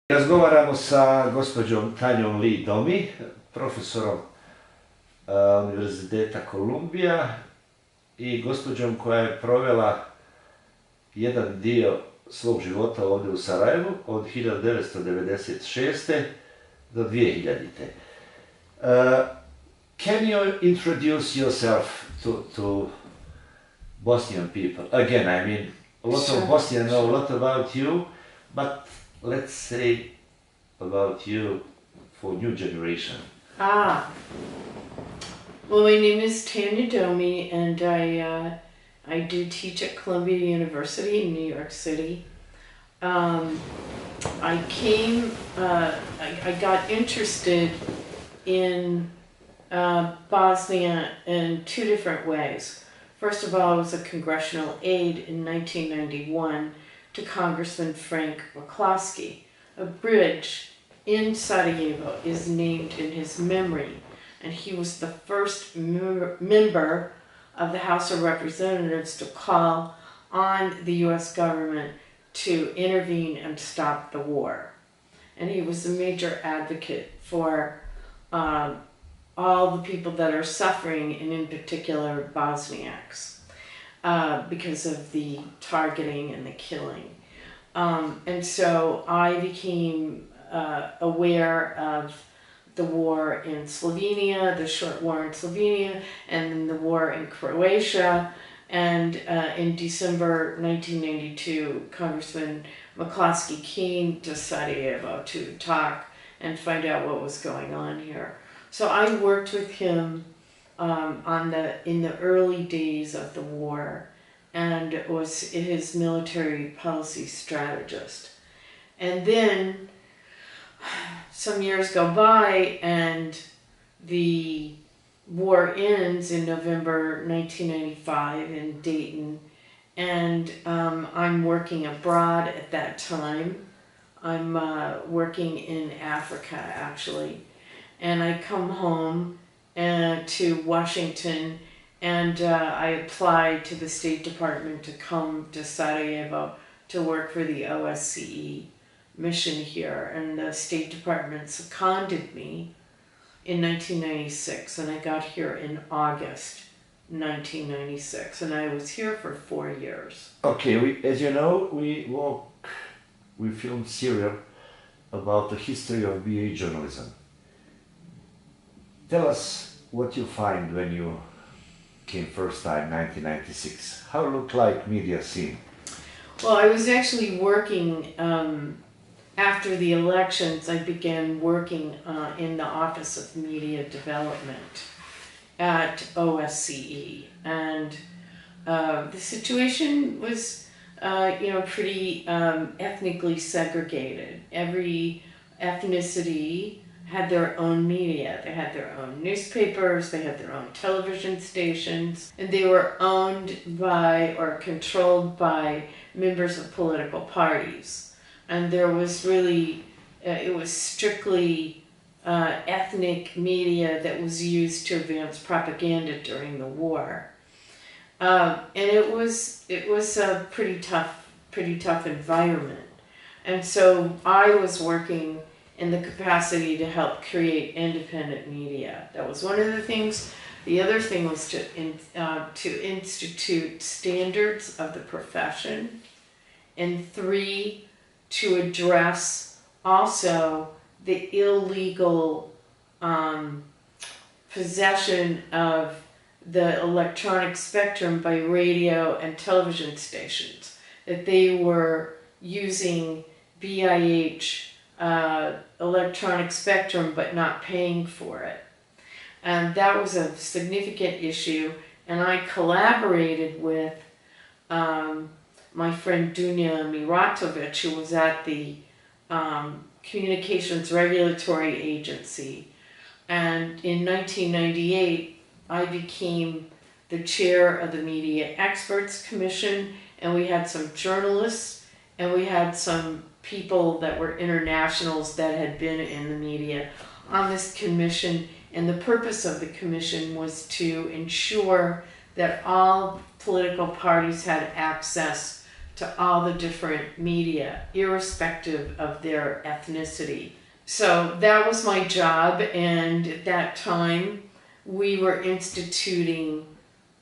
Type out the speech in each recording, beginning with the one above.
Razgovaramo sa gospođom Tanjom Domi, profesorom Univerziteta Columbia i gospođom koja je provela jedan dio svog života ovdje u Sarajevu od 1996. do 2000. Can you introduce yourself to Bosnian people? Again, I mean, a lot of Bosnians know a lot about you, but let's say about you for new generation. Well, my name is Tanya Domi, and I do teach at Columbia University in New York City. I got interested in Bosnia in two different ways. First of all, I was a congressional aide in 1991 to Congressman Frank McCloskey. A bridge in Sarajevo is named in his memory, and he was the first member of the House of Representatives to call on the U.S. government to intervene and stop the war. And he was a major advocate for all the people that are suffering, and in particular Bosniaks, because of the targeting and the killing. And so I became aware of the war in Slovenia, the short war in Slovenia, and then the war in Croatia. And in December 1992, Congressman McCloskey came to Sarajevo to talk and find out what was going on here. So I worked with him in the early days of the war, and was his military policy strategist. And then some years go by and the war ends in November 1995 in Dayton, and I'm working abroad at that time. I'm working in Africa, actually. And I come home to Washington, and I applied to the State Department to come to Sarajevo to work for the OSCE mission here. And the State Department seconded me in 1996, and I got here in August 1996, and I was here for 4 years. Okay, as you know, we filmed serial about the history of BA journalism. Tell us what you find when you came first time, 1996. How looked like media scene? Well, I was actually working, after the elections, I began working in the Office of Media Development at OSCE. And the situation was, pretty ethnically segregated. Every ethnicity had their own media. They had their own newspapers, they had their own television stations, and they were owned by or controlled by members of political parties. And there was really, it was strictly ethnic media that was used to advance propaganda during the war. And it was a pretty tough environment. And so I was working in the capacity to help create independent media. That was one of the things. The other thing was to institute standards of the profession. And 3, to address also the illegal possession of the electronic spectrum by radio and television stations, that they were using BIH electronic spectrum but not paying for it. And that was a significant issue, and I collaborated with my friend Dunya Miratovic, who was at the Communications Regulatory Agency. And in 1998, I became the chair of the Media Experts Commission, and we had some journalists, and we had some people that were internationals that had been in the media on this commission. And the purpose of the commission was to ensure that all political parties had access to all the different media, irrespective of their ethnicity. So that was my job, and at that time we were instituting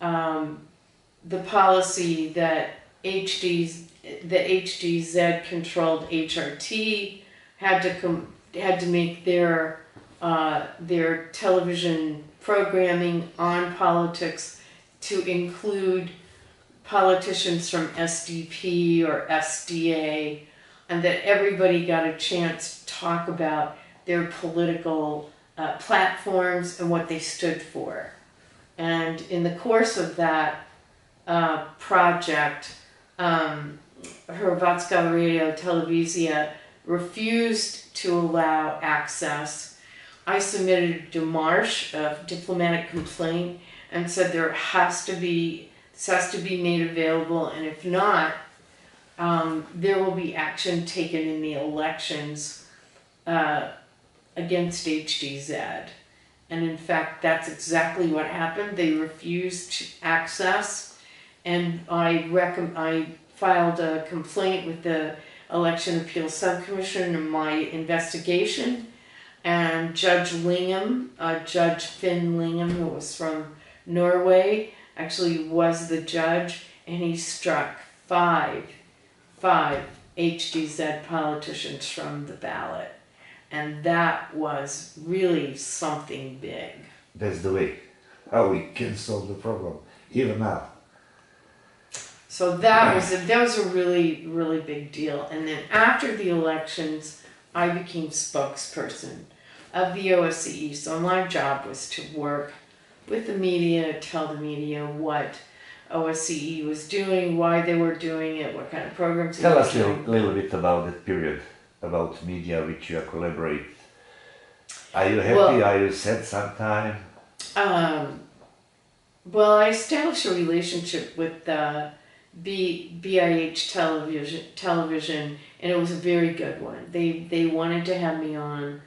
the policy that the HDZ-controlled HRT had to make their television programming on politics to include politicians from SDP or SDA, and that everybody got a chance to talk about their political platforms and what they stood for. And in the course of that project, Hrvatska Radio Televizija refused to allow access. I submitted a démarche, a diplomatic complaint, and said this has to be made available, and if not, there will be action taken in the elections against HDZ. And in fact, that's exactly what happened. They refused access, and I filed a complaint with the Election Appeals Subcommission in my investigation, and Judge Finn Lingham, who was from Norway, actually was the judge, and he struck five HDZ politicians from the ballot. And that was really something big. That's the way how we can solve the problem, even now. So that was a really, really big deal. And then after the elections, I became spokesperson of the OSCE. So my job was to work with the media, tell the media what OSCE was doing, why they were doing it, what kind of programs they were doing. Tell us a little bit about that period, about media which you collaborate. Are you happy? Well, Are you sad sometime? Well, I established a relationship with BIH television, and it was a very good one. They wanted to have me on.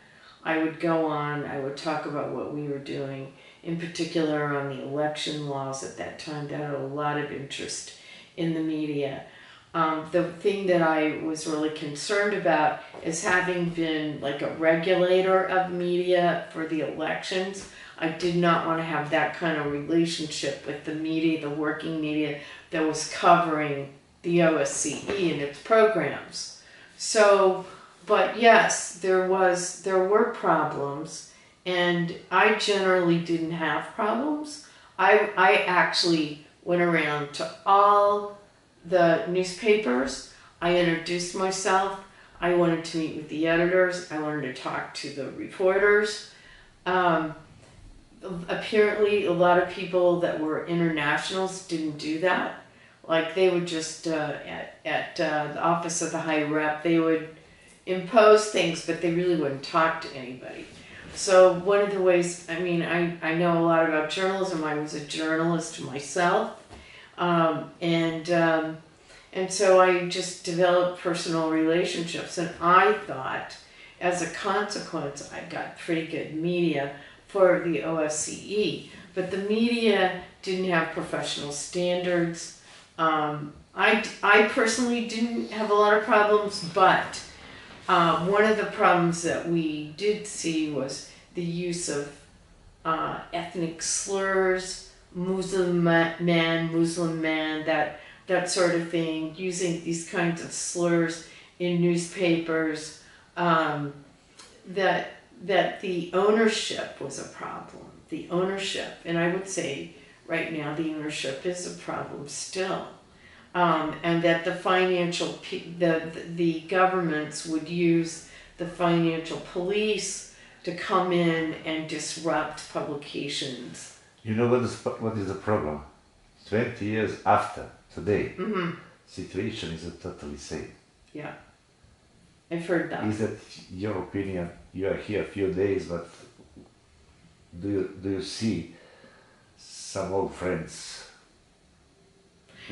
I would go on, I would talk about what we were doing, in particular on the election laws at that time. That had a lot of interest in the media. The thing that I was really concerned about is, having been like a regulator of media for the elections, I did not want to have that kind of relationship with the media, the working media that was covering the OSCE and its programs. So, but yes, there were problems, and I generally didn't have problems. I actually went around to all the newspapers. I introduced myself. I wanted to meet with the editors. I wanted to talk to the reporters. Apparently, a lot of people that were internationals didn't do that. Like, they would just, at the office of the High Rep, they would impose things, but they really wouldn't talk to anybody. So one of the ways, I mean, I know a lot about journalism. I was a journalist myself. And so I just developed personal relationships, and I thought, as a consequence, I got pretty good media for the OSCE. But the media didn't have professional standards. I personally didn't have a lot of problems, but one of the problems that we did see was the use of ethnic slurs, Muslim man, that sort of thing, using these kinds of slurs in newspapers, that the ownership was a problem. The ownership, and I would say right now the ownership is a problem still. And that the governments would use the financial police to come in and disrupt publications. You know what is the problem? 20 years after today, situation is totally same. Yeah, I've heard that. Is that your opinion? You are here a few days, but do you see some old friends?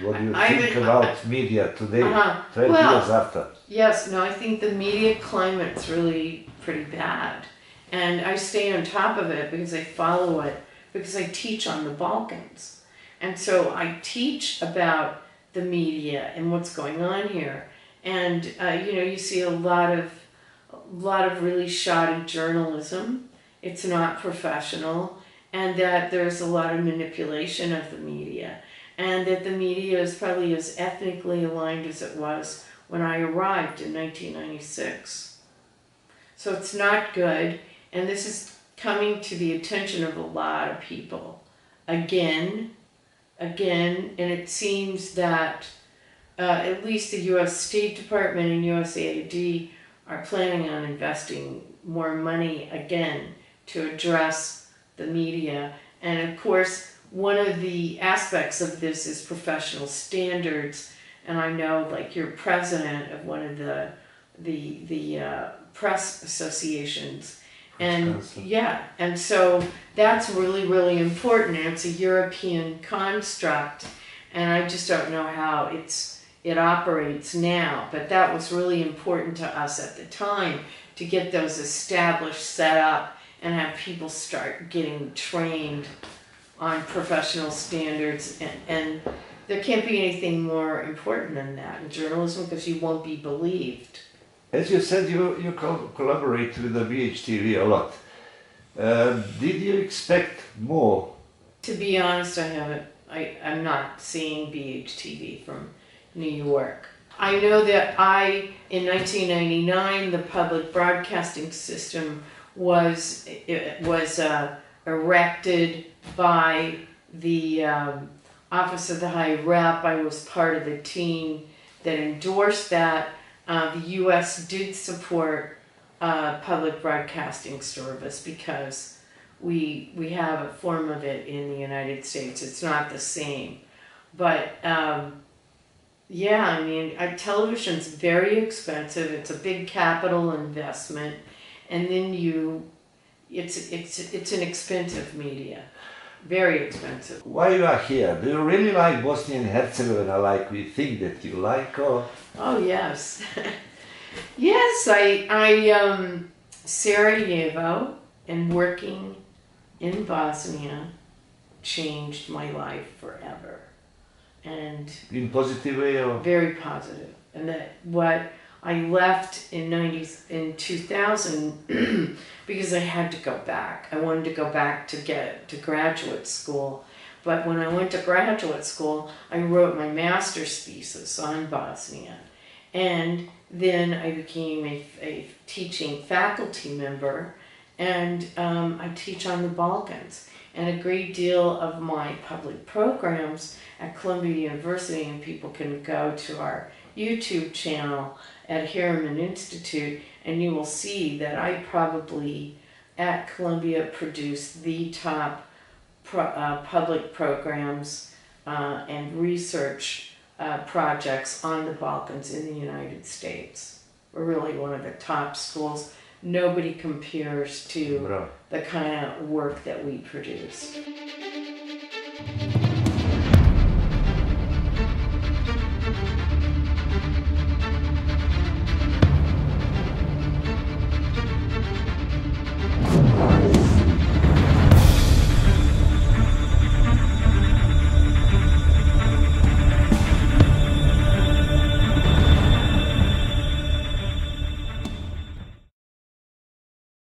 What do you think about media today, 12 years after? Yes, no, I think the media climate's really pretty bad. And I stay on top of it because I follow it, because I teach on the Balkans. And so I teach about the media and what's going on here. And, you see a lot of really shoddy journalism. It's not professional. And that there's a lot of manipulation of the media. And that the media is probably as ethnically aligned as it was when I arrived in 1996. So it's not good. And this is coming to the attention of a lot of people. Again, and it seems that at least the U.S. State Department and USAID are planning on investing more money again to address the media. And of course, one of the aspects of this is professional standards. And I know, like, you're president of one of the press associations. And yeah, and so that's really, really important. And it's a European construct, and I just don't know how it operates now. But that was really important to us at the time, to get those established, set up, and have people start getting trained on professional standards. And there can't be anything more important than that in journalism, because you won't be believed. As you said, you collaborate with the BHTV a lot. Did you expect more? To be honest, I haven't. I'm not seeing BHTV from New York. I know that in 1999, the public broadcasting system was erected by the Office of the High Rep. I was part of the team that endorsed that. The U.S. did support public broadcasting service because we have a form of it in the United States. It's not the same. But yeah, I mean, television's very expensive. It's a big capital investment. And then it's an expensive media. Very expensive. Why you are here? Do you really like Bosnia and Hercegovina like we think that you like? Or? Oh, yes. Yes, Sarajevo and working in Bosnia changed my life forever. And in positive way or? Very positive. And that what I left in 2000 because I had to go back. I wanted to go back to get to graduate school. But when I went to graduate school, I wrote my master's thesis on Bosnia. And then I became a teaching faculty member, and I teach on the Balkans. And a great deal of my public programs at Columbia University, and people can go to our YouTube channel at Harriman Institute, and you will see that I probably at Columbia produce the top public programs and research projects on the Balkans in the United States. We're really one of the top schools. Nobody compares to the kind of work that we produce.